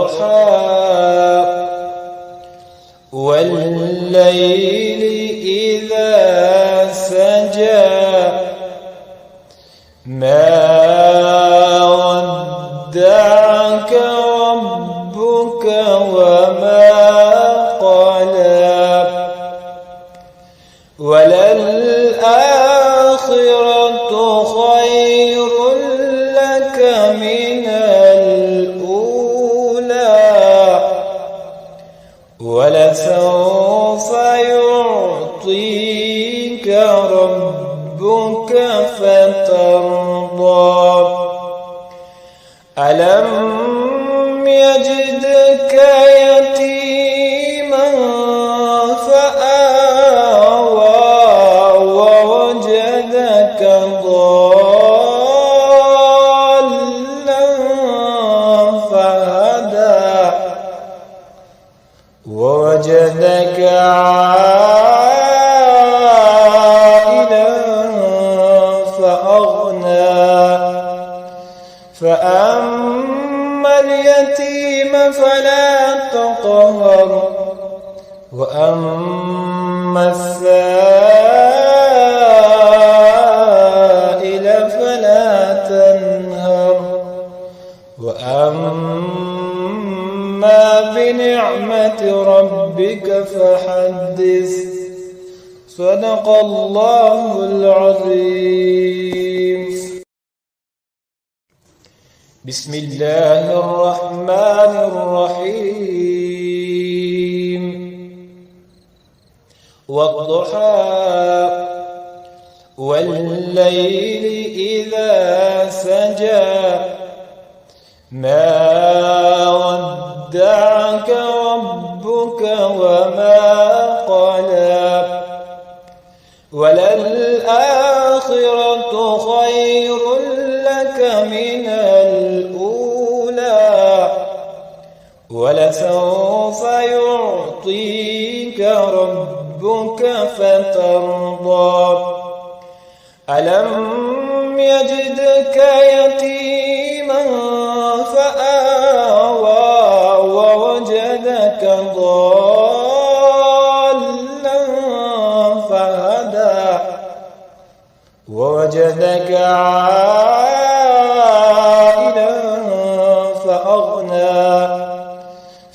والضحى والليل إذا سجى ما ودعك ربك وما قلى وللآخرة خير لك من الأولى ولسوف يعطيك ربك فترضى ألم يجدك يتيما فآوى ووجدك ضالا فهدى ووجدك عائلا فأغنى فأما اليتيم فلا تقهر وأما السائل فلا تنهر وأما بنعمة ربك فحدث صدق الله العظيم. بسم الله الرحمن الرحيم والضحى والليل إذا سجى ما ودعك ربك وما قلى وللآخرة خير لك من الأولى ولسوف يعطيك ربك فترضى ألم يجدك يتيما فآوى ووجدك ضالا فهدى ووجدك عائلا فأغنى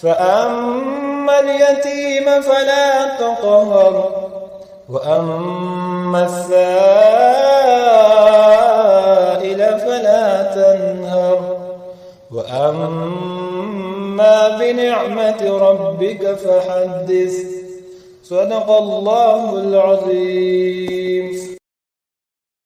فأما اليتيم فلا تقهر وأما السائل فلا تنهر وأما بنعمة ربك فحدث صدق الله العظيم.